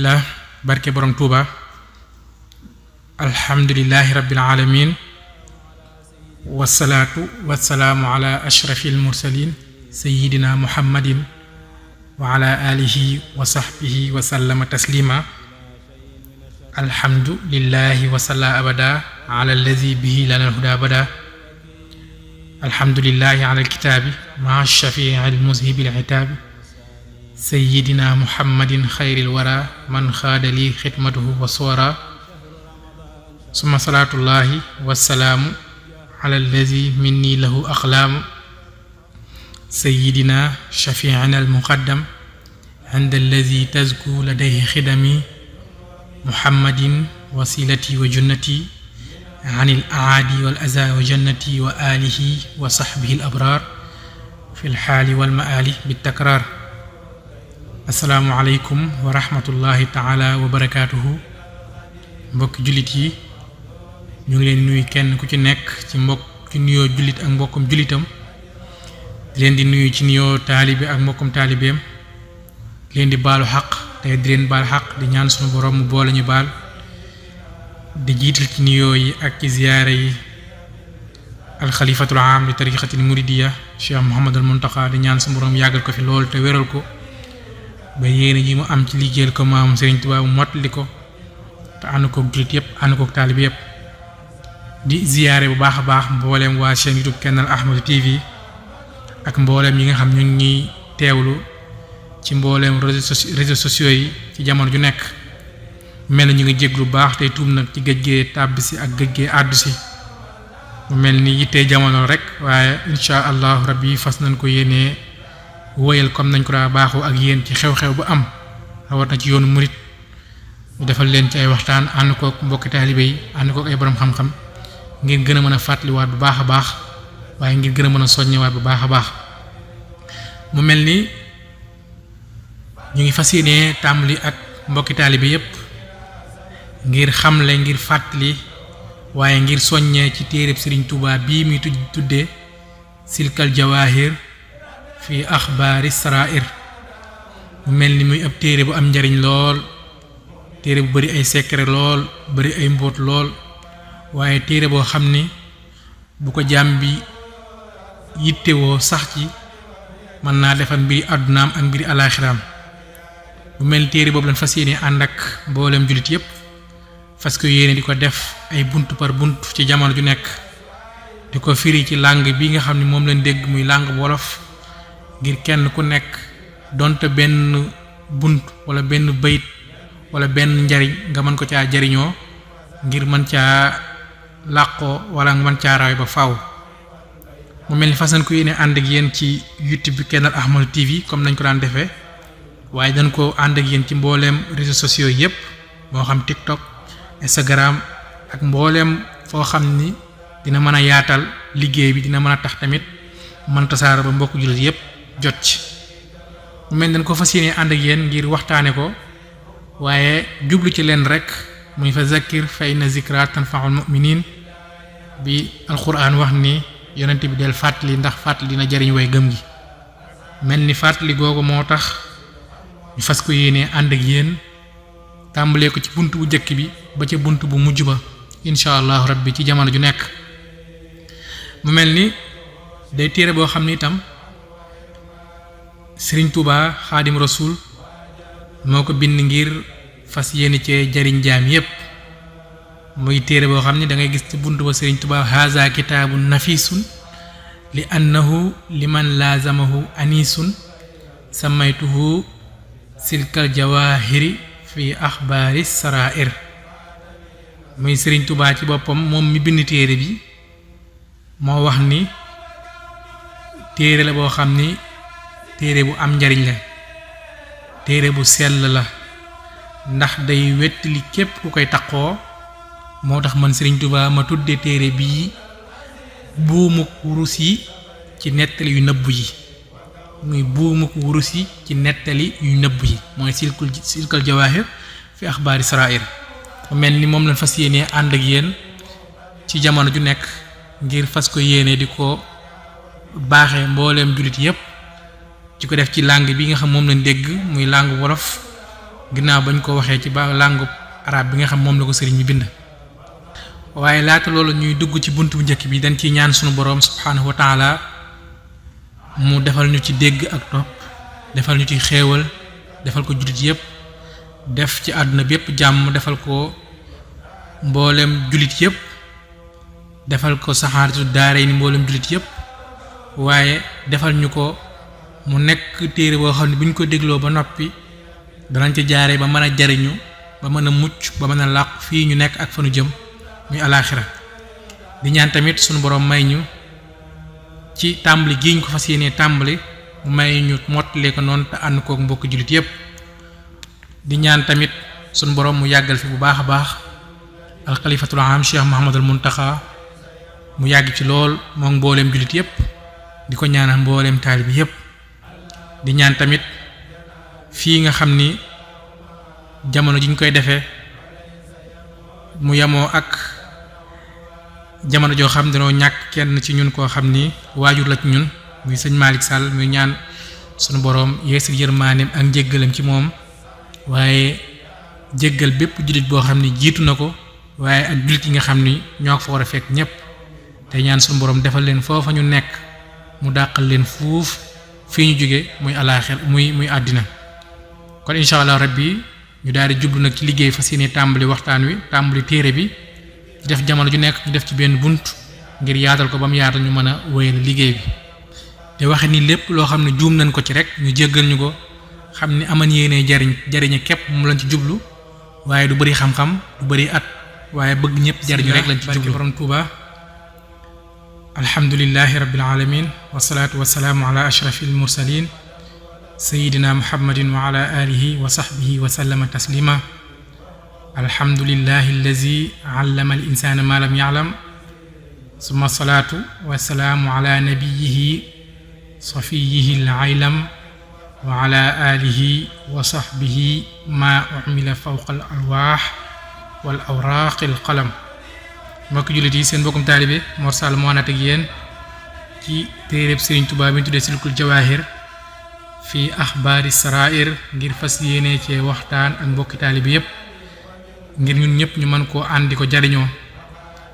la barke borom Tuuba alhamdulillahi rabbil alamin wasalaatu wasalaamu ala ashrafil mursalin sayyidina muhammadin wa ala alihi wa sahbihi wa sallama taslima alhamdulillahi wa salla abada ala allazi bihi lana alhuda bada alhamdulillahi ala alkitabi ma shafi'i almuzhibi alitabi sayyidina muhammadin xayril wara man xaada li xidmatuhu wa suwara summa salaatullahi wassalaamu ala allazi minni lahu aqlaamu sayyidina shafi'ina almuqaddam inda allazi tazku ladayhi xidami muhammadin wasilati wa junnati an il aadi wal aza wa jannati wa alihi wa sahbihi al abraar fi l xaali wal maali bi takraar assalaamu aleykum wa rahmatullahi taala wa barakaatuhu mbokki jullit yi ñu ngi leen nuyu kenn ku ci nekk ci nuyoo jullit ak mbokkum jullitam di leen di nuyu ci nuyoo taalibe ak mbokkum taalibeem di leen di baalu xaq te di leen baal xaq di ñaan sunu borom mu boole ñu baal di jiital ci nuyoo yi ak ci ziyaara yi alxalifatul aam li tariqatil muridiya cheikh Muhammadul Muntaqa di ñaan sunu borom yàggal ko fi lool te wéral ko ba yéene ji mu am ci liggéeyal ko maam Serigne Touba mu mottali ko te ànd kook jullit yépp ànd kook taalibe yépp di ziyaare bu baax a baax mbooleem waa chaîne YouTube Kennal Ahmadou TV ak mbooleem yi nga xam ñu ngi ñuy teewlu ci mbooleem réseaux sociaux yi ci jamono ju nekk mel na ñu ngi jéglu baax tey tuub nag ci géej gee tàbbi si ak géej gee àddu si mu mel ni yittee jamono rek waaye insha allahu rabbi fas nañ ko yéenee woyal comme nañ ko daa baaxoo ak yéen ci xew-xew bu am rawat na ci yoonu murit ñu defal leen ci ay waxtaan ànd kook mbokki taalibe yi ànd kook ay borom xam-xam ngir gën a mën a fàttaliwaat bu baax a baax waaye ngir gën a mën a soññewaat bu baax a baax mu mel ni ñu ngi fas yéenee tàmbali ak mbokki taalibe yépp ngir xamle ngir fàttali waaye ngir soññee ci téereb Sëriñ Tuubaa bii muy tuddee silkal jawaahir fi axbaari sarair mu mel ni muy ab téere bu am njariñ lool téere bu bari ay secret lool bari ay mbóot lool waaye téere boo xam ni bu ko jaam bi yittewoo sax ci mën naa defar mbiri àddunaam ak mbiri alaaxiraam mu mel ni téere boobu lañ fas yéene ànd ak mboolem jullit yépp fas ko yéene di ko def ay bunt par bunt ci jamono ju nekk di ko firi ci langue bi nga xam ne moom lañ dégg muy langue wolof ngir kenn ku nekk donte benn bunt wala benn bayit wala benn njariñ nga mën ko caa jariñoo ngir mën caa làqoo wala nga mën caa rawe ba faaw mu mel ni façon ko yéene ànd ak yéen ci YouTube bi Kennal Ahmadou TV comme nañ ko daan defee waaye dañ ko ànd ak yéen ci mbooleem réseaux sociaux yépp moo xam TikTok Instagram ak mbooleem foo xam ni dina mën a yaatal liggéey bi dina mën a tax tamit mën tasaara ba mbokk jullit yépp jot ci mu mel dañ ko fas yéene ànd ak yéen ngir waxtaane ko waaye jublu ci leen rek muy fa zakkir fa inna zikra tanfa'ul mu'minin bi alquran wax ni yonent bi del fàttali ndax fàttali dina jariñ way gëm gi mel ni fàttali googu moo tax ñu fas ko yéene ànd ak yéen tàmbalee ko ci bunt bu njëkk bi ba ca bunt bu mujj ba insha allahu rabbi ci jamono ju nekk mu mel ni day téere boo xam ni itam Sëriñ Tuubaa Xaadim Rasuul moo ko bind ngir fas yéene cee jariñ jaam yépp muy téere boo xam ne da ngay gis ci buntu ba Sëriñ Tuubaa haza kitaabun nafisun li annahu liman laazamahu anisun samaytuhu silkal jawahiri fi axbaari sarair muy Sëriñ Tuubaa ci boppam moom mi bind téere bi moo wax ni téere la boo xam ni téere bu am njariñ la téere bu sell la ndax day wettali képp ku koy taqoo moo tax man Sëriñ Tuubaa ma tudde téere bii buumuk wurus yi ci nettali yu nëbb yi muy buumuk wurus yi ci nettali yu nëbb yi mooy silkal jawaahir fi axbaari sarair mel ni moom lañ fas yéene ànd ak yéen ci jamono ju nekk ngir fas ko yéene di ko baaxee mbooleem jullit yépp ci ko def ci langue bi nga xam moom lañ dégg muy langue wolof ginnaaw bañ ko waxee ci ba langue arabe bi nga xam moom la ko sëriñ bi bind. waaye laata loolu ñuy dugg ci bunt bu njëkk bi dañ ciy ñaan sunu boroom subhaanahu wa taala mu defal ñu ci dégg ak topp defal ñu ci xéewal defal ko jullit yépp def ci àdduna bi yépp jàmm defal ko mboolem jullit yépp defal ko saxaaratu daara yi ni mboolem jullit yépp waaye defal ñu ko mu nekk téere boo xam ne bu ñu ko dégloo ba noppi danañ ci jaaree ba mën a jariñu ba mën a mucc ba mën a làqu fii ñu nekk ak fa nu jëm muy alaaxira di ñaan tamit sunu boroom may ñu ci tàmbali gi ñu ko fas yéenee tàmbali mu may ñu mottalee ko noonu te ànd kook mbokk jullit yépp di ñaan tamit sunu boroom mu yàggal fi bu baax a baax alxalifatul am Cheikh Mouhamadul Muntaxa mu yàgg ci lool moom mbooleem jullit yépp di ko ñaanal mbooleem taalibi yépp di ñaan tamit fii nga xam ni jamono ji ñu koy defee mu yemoo ak jamono joo xam dañoo ñàkk kenn ci ñun koo xam ni waajur la ci ñun muy sëñ Malick Sall muy ñaan sunu boroom yeesal yërmaaneem ak njéggalam ci moom waaye jéggal bépp jullit boo xam ni jiitu na ko waaye ak jullit yi nga xam ni ñoo ko fa war a fekk ñépp te ñaan sunu boroom defal leen foofa ñu nekk mu dàqal leen fuuf fii ñu jóge muy alaaxir muy àddina kon incha allah rabbi ñu daal di jublu nag ci liggéey fas yéene tàmbali waxtaan wi tàmbali téere bi ci def jamono ju nekk ñu def ci benn bunt ngir yaatal ko ba mu yaatal ñu mën a wéyal liggéey bi te waxe ni lépp loo xam ne juum nañ ko ci rek ñu jéggal ñu ko xam ni aman yéene jariñe képp mu lañ ci jublu waaye du bëri xam-xam du bëri at waaye bëgg ñëpp jariñu rek lañ ci jublu borom Tuuba alhamdulillahi rabbil alamin wasalaatu wasalaamu ala ashrafil mursalin sayidina muhammadin wa ala alihi wa sahbihi wa sallama taslima alhamdulillahi allazi allama al insana ma lam ya'lam summa salaatu wasalaamu ala nabiyihi safiyihi al aylam wa ala alihi wa sahbihi ma umila fawqa al arwaax wal awraaq al qalam mbokk jullit yi seen mbokkum taalibe Mor Sall moo àndaat ak yéen ci téereb Sëriñ Tuubaa bi ñu tuddee Silkul Jawaahir fi axbaari sarair ngir fas yéene cee waxtaan ak mbokki taalibe yépp ngir ñun ñëpp ñu mën koo àndi ko jariñoo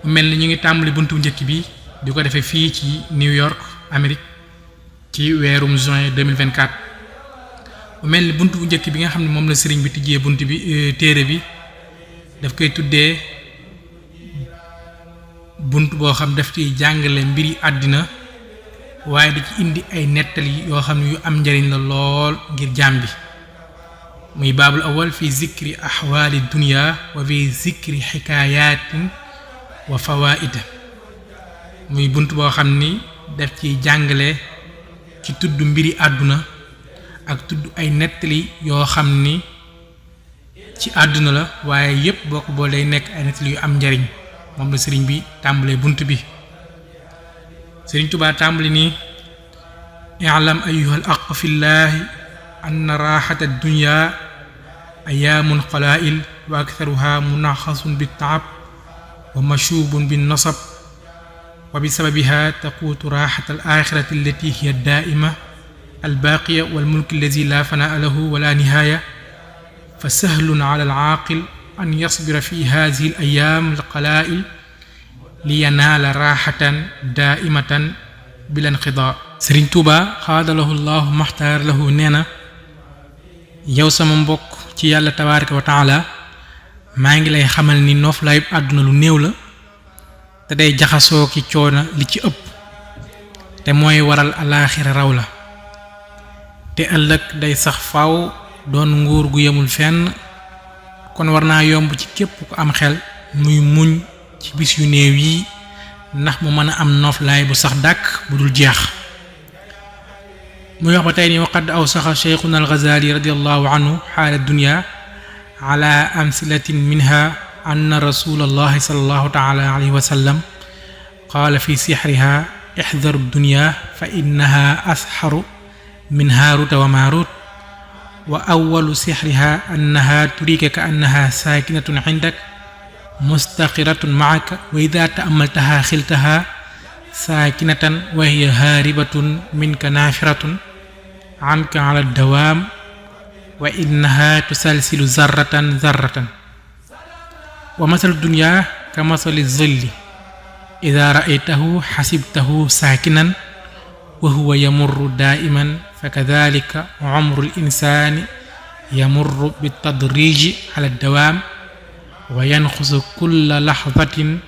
mu mel ni ñu ngi tàmbali buntu njëkk bi di ko defee fii ci New York Amérique ci weerum juin 2024 mu mel ni buntu bu njëkk bi nga xam ne moom la sëriñ bi tijjee buntu bi téere bi daf koy tuddee bunt boo xam daf ciy jàngale mbiri àddina waaye da ci indi ay nettali yoo xam ne yu am njariñ la lool ngir jaam bi muy baabul awal fi zikri ahwaali dunya wa fi zikri xikaayatin wa fawaida muy bunt boo xam ni daf ciy jàngale ci tudd mbiri àdduna ak tudd ay nettali yoo xam ni ci àdduna la waaye yépp boo ko boole day nekk ay nettali yu am njariñ moom la sëriñ bi tàmbalee bunt bi sëriñ Tuubaa tàmbali nii i'lam ayyuha al aq fi llahi anna raaxata dunya ayaamun qalaa'il wa aktharuha munaxasun bittaab wa mashubun binnasab wa bisababiha taquutu raaxata al axirati allati hiya daa'ima albaaqiya wal mulk allazi laa fanaa lahu wala nihaaya fa sahlun ala al aaqil an yasbira fi haadihi al ayaam al qalaa'il li yanaala raaxatan daaimatan bil inqidaa sëriñ Tuuba xaadalahu llahu maxtaar lahu nee na yow sama mbokk ci yàlla tabaaraka wa taala maa ngi lay xamal ni nooflaayub àdduna lu néew la te day jaxasoo ki coona li ci ëpp te mooy waral alaaxira raw la te ëllëg day sax faw doon nguur gu yemul fenn kon war naa yomb ci képp ku am xel muy muñ ci bis yu néew yi ndax mu mën a am nooflaay bu sax dàkk bu dul jeex muy wax ba tey ni waqad awsaxa cheikhuna al-Ghazali radiallahu anhu xaala dunya ala amsilatin minha anna rasulallahi sallallahu taala alayhi wa sallam qaala fi sixriha ixdaru dunya fa innaha asxaru min haaruta wa maarut wa awalu sixriha annaha turika ka annaha saakinatun indak mustaqiratun maaka wa ida taamaltaha xiltaha saakinatan wa hiya haaribatun minka naafiratun anka ala dawaam wa innaha tusalsilu zarratan zarratan wa masalu dunya ka masali zilli idha ra'aytahu hasibtahu sakinan wa huwa yamurru da'iman fakadhalika umru al-insani yamurru bitadriji ala ad-dawam wa yanqusu kulla lahzatin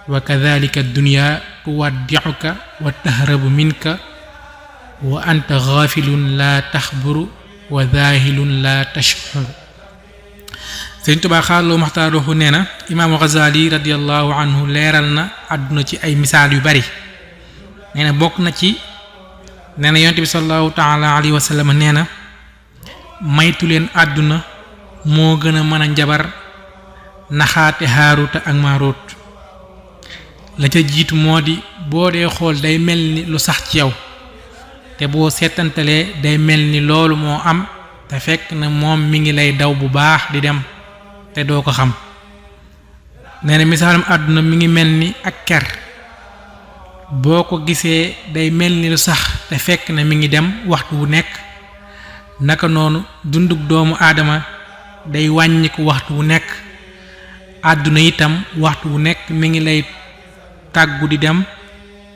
wa kadhalika ad-dunya tuwaddi'uka wa tahrabu minka wa anta ghafilun la takhburu wa dhahilun la tash'ur. Sëriñ Tuubaa xaarloo maxtaaruhu nee na imaamu Ghazali radiyallahu anhu leeral na àdduna ci ay misaal yu bari. nee na bokk na ci nee na yonent bi sallallahu taala alayhi wa sallam nee na maytu leen àdduna moo gën a mën a njabar naxaate Haaruta ak Maaruut. la ca jiitu moo di boo dee xool day mel ni lu sax ci yow te boo seetantalee day mel ni loolu moo am te fekk na moom mi ngi lay daw bu baax di dem te doo ko xam. nee na misaalum àdduna mi ngi mel ni ak ker boo ko gisee day mel ni lu sax te fekk na mi ngi dem waxtu wu nekk. naka noonu dunduk doomu aadama day wàññiku waxtu wu nekk. àdduna itam waxtu wu nekk mi ngi lay tàggu di dem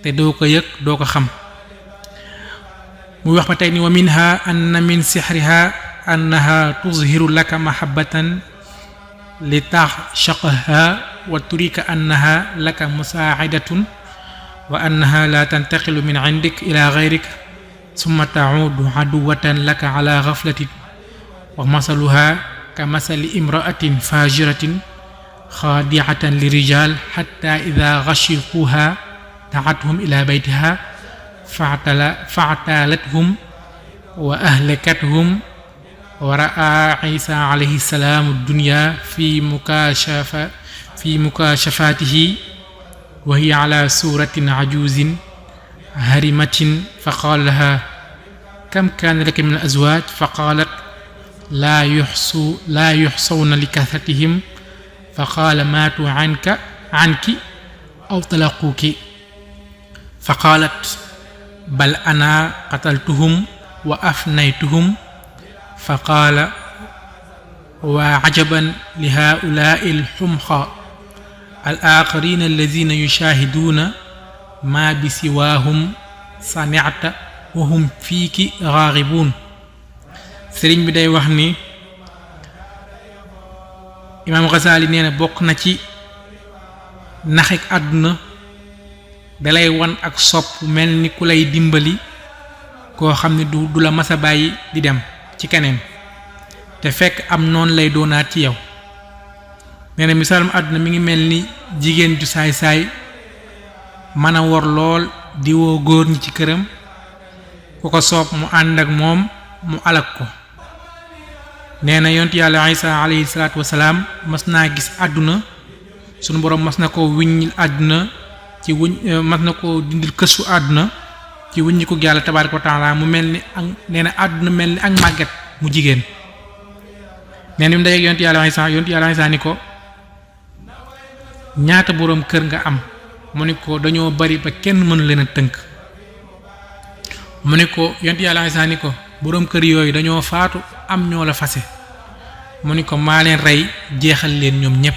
te doo ko yëg doo ko xam. muy wax ba tey ni wa minha anna min sihriha annaha tuzhiru laka mahabbatan li taxshaqaha wa turika annaha laka musaa'idatun wa annaha la tantaqilu min indik ila ghayrik summa ta'udu aduwatan laka ala ghaflatin wa masaluha ka masali imra'atin fajiratin khadi'atan lirijal hatta idha ghashiquha da'atuhum ila baytiha fa'talathum wa ahlakathum wa ra'a Isa alayhi salam ad-dunya fi mukashafatihi wa hiya ala suratin ajuzin harimatin faqala laha kam kana laka min al-azwaj faqalat la yuhsawna likathratihim faqala matu anki aw talaquki faqalat bal ana qataltuhum wa afnaytuhum faqala wa ajaban li haula'i al-humqa al-akharina alladhina yushahiduna ma bisiwahum sami'ta wa hum fiiki raghibun. sëriñ bi day wax ni imaam Ghazali nee na bokk na ci naxek àdduna dalay wan ak sopp mel ni ku lay dimbali koo xam ne du la masa bàyyi di dem ci keneen te fekk am noonu lay doonaat ci yow. nee na misaalum àdduna mi ngi mel ni jigéen ju saay-saay mën a wor lool di woo góor ñi ci këram ku ko soob mu ànd ak moom mu alak ko. nee na yonent yàlla Isa alayhi salaatu wasalaam mas naa gis àdduna sunu boroom mas na ko wiññil àdduna ci mas na ko dindil kësu àdduna ci wuññi ko yàlla tabaaraka wa taala mu mel ni ak nee na àdduna mel ni ak màgget mu jigéen. nee na mu dajeek yonent yàlla Isa ni ko ñaata boroom kër nga am mu ni ko dañoo bari ba kenn mënu leen a tënk. mu ni ko yonent yàlla Isa ni ko boroom kër yooyu dañoo faatu am ñoo la fase. mu ni ko maa leen rey jeexal leen ñoom ñépp.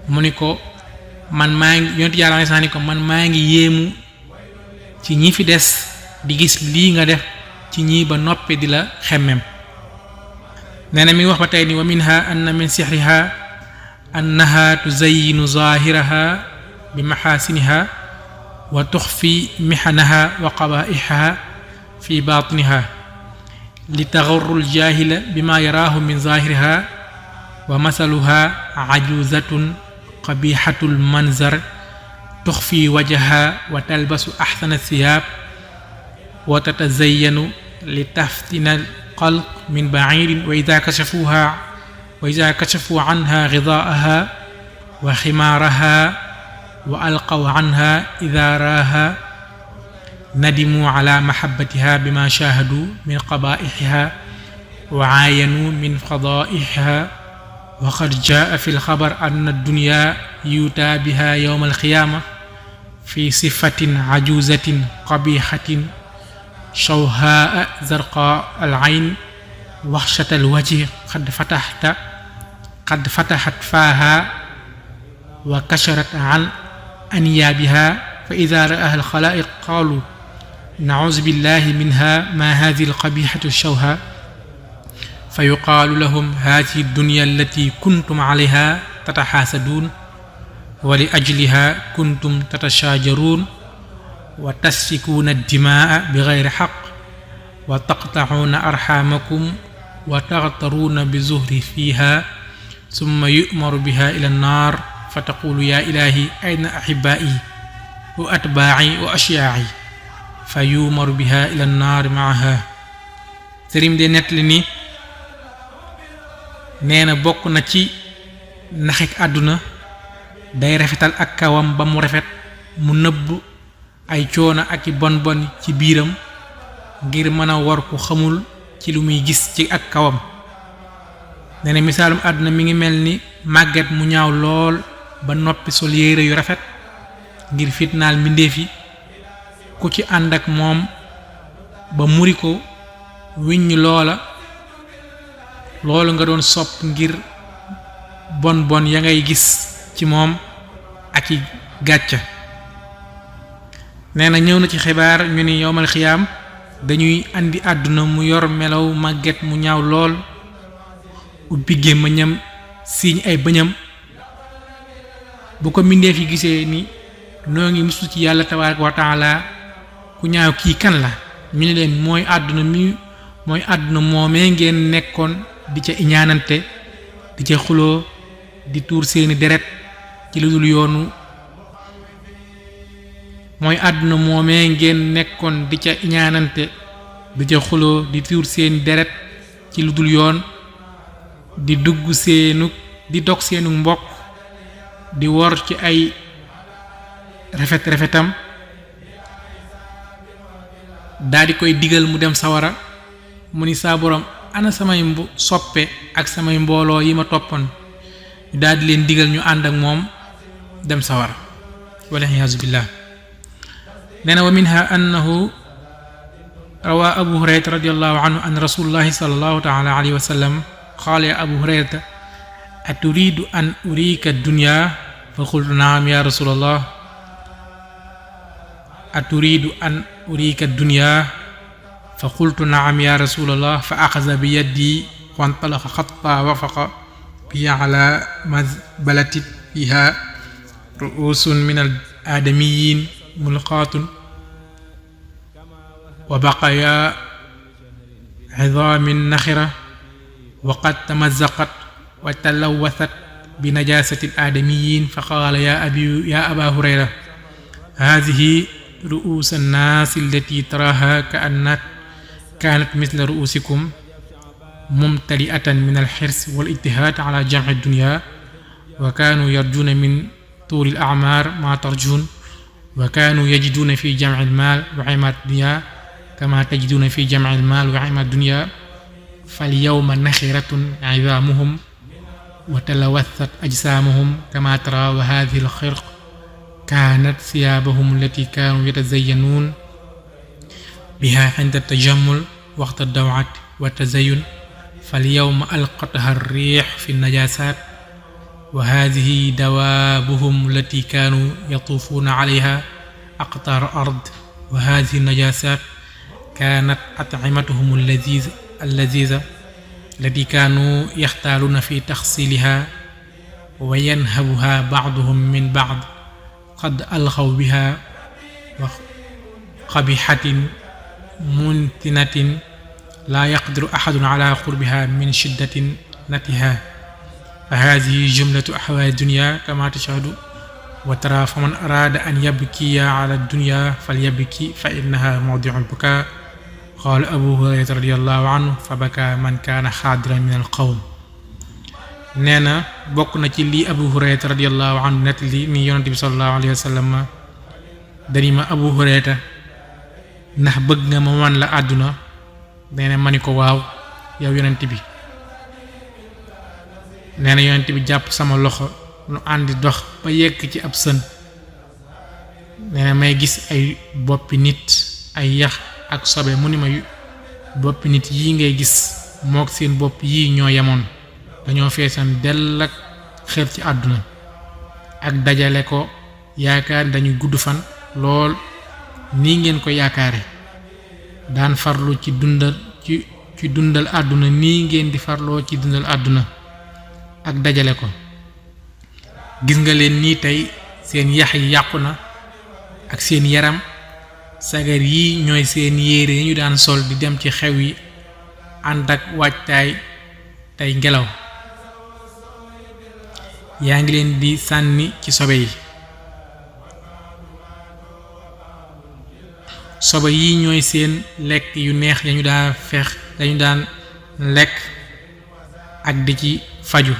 mu ni ko man maa ngi yonent yàlla Isa ni ko man maa ngi yéemu ci ñi fi des di gis lii nga def ci ñii ba noppi di la xemmem. nee na mi ngi wax ba tey ni wa minha anna min sihriha annaha tuzayyinu zahiraha bi mahasiniha wa tuxfi mihanaha wa qaba'iha fi batiniha li taxarru al-jahila bima yaraahu min zahiriha wa masaluha ajuzatun qabihatul manzar tuxfi wajhaha wa talbasu ahsana thiyab wa tatazayyanu li taftina al-qalb min ba'idin wa idha kashafu anha ghidaaha wa khimaaraha wa alqaw anha idha raaha nadimu ala mahabbatiha bima shahadu min qaba'iha wa aayanu min fadaa'iha wa qad jaa fi al-khabar anna ad-dunya yutaa biha yawm al-qiyamah fi sifatin ajuzatin qabihatin shawhaa zarqa al-ayn waxshatal wajhi qad fatahat faaha wa kasharat an anyaabiha fa idha ra'aha al-khalaa'iq qaalu na'uuzu billahi minha ma hadhihi al-qabihatu shawha fa yuqaalu lahum hadhihi ad-dunya allati kuntum 'alayha tatahaasaduun wa li ajliha kuntum tatashaajaruun wa tasfikuuna ad-dimaa'a bighayri haqq wa taqta'uuna arhaamakum wa taghtaruuna bi zuhri fiiha summa yu'maru biha ila an-naar fa taqulu ya ilahi ayna ahibbaa'i wa atbaa'i wa ashyaa'i fa yu'maru biha ila an-naar ma'aha. sëriñ de nettali ni nee na bokk na ci naxik àdduna day rafetal ak kawam ba mu rafet mu nëbb ay coono ak i bon bon ci biiram ngir mën a war ku xamul ci lu muy gis ci ak kawam. nee na misaalum àdduna mi ngi mel ni màgget mu ñaaw lool ba noppi sol yére yu rafet ngir fitnaal mbindeef yi ku ci ànd ak moom ba muri ko wiññ loolu nga doon sopp ngir bon bon ya ngay gis ci moom ak i gàcca. nee na ñëw na ci xibaar ñu ni yowmal xiyaam dañuy andi àdduna mu yor melaw màgget mu ñaaw lool ubbi gémmiñam siiñ ay bëñam bu ko mbindeef yi gisee ni noo ngi musu ci yàlla tabaaraka wa taala ku ñaaw kii kan la ñu ne leen mooy àdduna moomee ngeen nekkoon di ca iñaanante di ca xuloo di tuur seeni deret ci lu dul yoonu mooy àdduna moomee ngeen nekkoon di ca iñaanante di ca xuloo di tuur seeni deret ci lu dul yoon di dog seenu mbokk di wor ci ay rafetam daldi koy digal mu dem sawara mu ni saa borom ana samay soppe ak samay mbooloo yi ma toppoon ñu daldi leen digal ñu ànd ak moom dem sawara wal iyaazu billah. nee na wa minha annahu rawa abu hurayrata radiyallahu anhu an rasulullahi sallallahu ta'ala alayhi wa sallam qaala ya abu hurayrata aturidu an urika dunya fa qultu naam ya rasulallah aturidu an urika dunya fa qultu naam ya rasulallah fa axaza bi yadi wa antalaqa xatta wafaqa bi ala mazbalatin fiha ru'usun min al aadamiyin mulqaatun wa baqaya idaamin naxira wa qad tamazzaqat wa talawathat bi najaasati al-aadamiyyiin fa qaala yaa abaa hurayra haadihi ru'uusu nnaasi allatii taraahaa kaanat misla ru'uusikum mumtali'atan min al-xirsi wal-ijtihaad alaa jamci ad-dunyaa wa kaanuu yarjuuna min tuuli al-a'maar maa tarjuun wa kaanuu yajiduuna fi jamci al-maal wa imaad ad-dunyaa kamaa tajiduuna fi jamci al-maal wa imaad ad-dunyaa فاليوم نخرة عظامهم وتلوثت أجسامهم كما ترى وهذه الخرق كانت ثيابهم التي كانوا يتزينون بها عند التجمل وقت الدوعة والتزين فاليوم ألقتها الريح في النجاسات وهذه دوابهم التي كانوا يطوفون عليها أقطار الأرض وهذه النجاسات كانت أطعمتهم اللذيذة التي كانوا يختالون في تغسيلها وينهبها بعضهم من بعض قد ألقوا بها قبيحة منتنة لا يقدر أحد على قربها من شدة نتها فهذه جملة أحوال الدنيا كما تشاهد وترى فمن أراد أن يبكي على الدنيا فليبكي فإنها موضع البكاء قال أبو هريرة رضي الله عنه فبكى من كان حاضرا من القوم. nee na bokk na ci lii Abu Hurayra radiyallahu anhu nett li ni yonent bi sallallahu alayhi wa sallam dani ma Abu Hurayra ndax bëgg nga ma wan la àdduna nee na ma ni ko waaw yow yonent bi. nee na yonent bi jàpp sama loxo nu àndi dox ba yegg ci ab sën nee na may gis ay boppi nit ay yax ak sobe mu ni ma boppi nit yi ngay gis mook seen bopp yi ñoo yemoon dañoo feesan dell ak xel ci àdduna ak dajale ko yaakaar dañu gudd fan lool nii ngeen ko yaakaare daan farlu ci dundal àdduna nii ngeen di farloo ci dundal àdduna ak dajale ko gis nga leen nii tey seen yax yi yàqu na ak seen yaram sagar yi ñooy seen yére yi ñu daan sol di dem ci xew yi ànd ak waajtaay tey ngelaw yaa ngi leen di sànni ci sobe yi sobe yi ñooy seen lekk yu neex dañu daan lekk ak di ci faju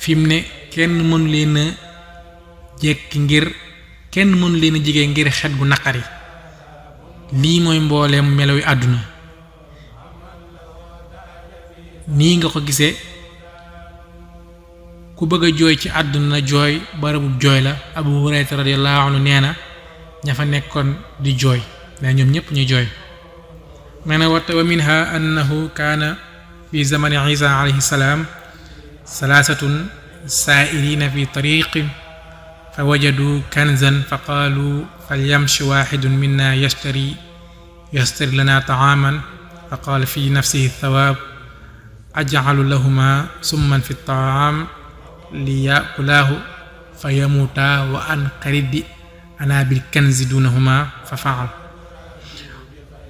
fi mu ne kenn mënu leen a jege ngir xet gu naqari lii mooy mbooleem melo yu àdduna nii nga ko gisee ku bëgg a jooy ci àdduna jooy barabub jooy la Abu Hurayra radiyallahu anhu nee na ña fa nekkoon di jooy mais ñoom ñëpp ñuy jooy nee na wa minha annahu kaana fi zamani Isa alayhi salaam salaasatun saa'irina fi tariqin fa wajadu kanzan fa qaalu falyamshi waaxidun minna yashtari lana taaman fa qaala fi nafsihi thawaab ajcalu lahuma summan fi taam li yaakulaahu fa yamuutaa wa anqaridi ana bil kanzi dunahuma fa faal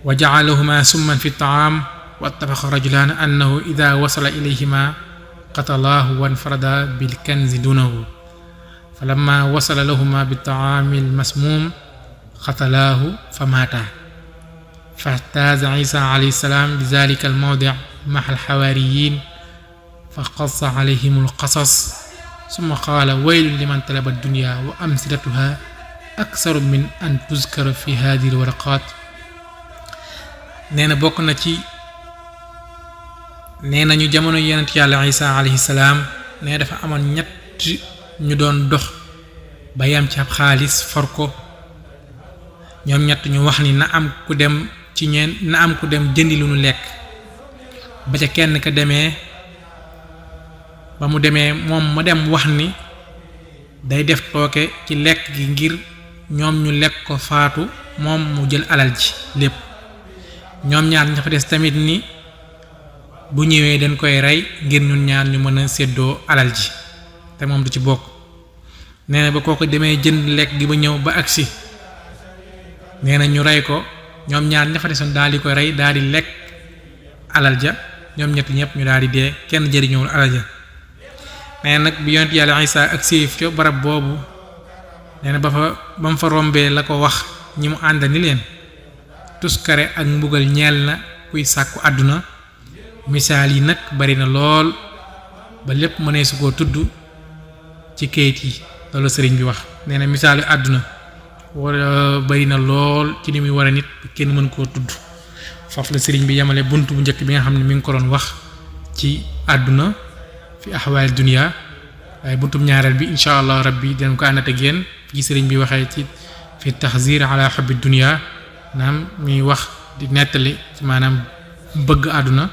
wa jacalahuma summan fi taam wa attafaqa rajulaan annahu ida wasala ilayhima qatalaahu wa anfarada bil kanzi dunahu falamma wasala lahuma bi taami almasmuum qatalaahu fa maataa fahtaaza Isa alayhi salaam bi zaalika almawdic ma'a alxawaariyiin fa qassa alayhim alqasas summa qaala waylun liman talaba addunya wa amsilatuha aksaru min an tuzkara fi haadihi alwaraqaat nee na bokk na ci nee nañu jamono yonent yàlla Isa alayhi salaam nee dafa amoon ñett ñu doon dox ba yam ci ab xaalis for ko ñoom ñett ñu wax ni na am ku dem jëndi lu nu lekk ba ca kenn ka demee ba mu demee moom ma dem wax ni day def tooke ci lekk gi ngir ñoom ñu lekk ko faatu moom mu jël alal ji lépp ñoom ñaar ña fa des tamit ni bu ñëwee dañ koy rey ngir ñun ñaar ñu mën a séddoo alal ji te moom du ci bokk nee na ba kooku demee jënd lekk gi ba ñëw ba agsi nee na ñu rey ko ñoom ñaar ña fa desoon daal di koy rey daal di lekk alal ja ñoom ñett ñëpp ñu daal di dee kenn jëriñoowul alal ja nee na nag bi yonent yàlla Isa ak siif ca barab boobu nee na ba mu fa rombee la ko wax ñi mu ànd ni leen tuskare ak mbugal ñeel na kuy sàkku àdduna misaal yi nag bari na lool ba lépp mënee su koo tudd ci kayit yi loolu sëriñ bi wax nee na misaal yu àdduna wala bari na lool ci ni muy war a nit kenn mën koo tudd foofu la sëriñ bi yemale bunt bu njëkk bi nga xam ne mi ngi ko doon wax ci àdduna fi ahwaal dunya waaye buntum ñaareel bi incha allah rabbi dinañ ko àndat ak yéen fi sëriñ bi waxee ci fi tahzir ala hubbi dunya naam muy wax di nettali maanaam bëgg àdduna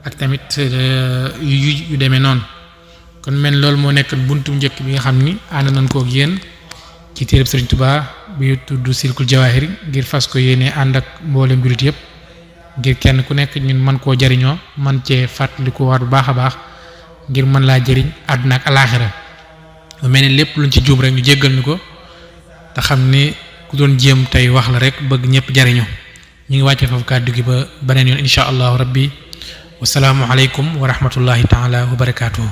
ak tamit yu demee noonu kon mel loolu moo nekk buntu njëkk bi nga xam ni ànd nañ ko ak yéen ci téereb Sëriñ Tuubaa bi tudd Silkul Jawaahir ngir fas ko yéene ànd ak mboolem jullit yëpp ngir kenn ku nekk ñun mën koo jariñoo man cee fàttaliku waat bu baax a baax ngir mën laa jëriñ àdduna ak alaaxira mu mel ne lépp luñ ci juum rek ñu jéggal ñu ko te xam ne ku doon jéem tey wax la rek bëgg ñëpp jariñoo ñu ngi wàcce foofu kàddu gi ba beneen yoon incha allahu rabbi wasalaamu aleykum wa rahmatullahi taala wa barakaatuhu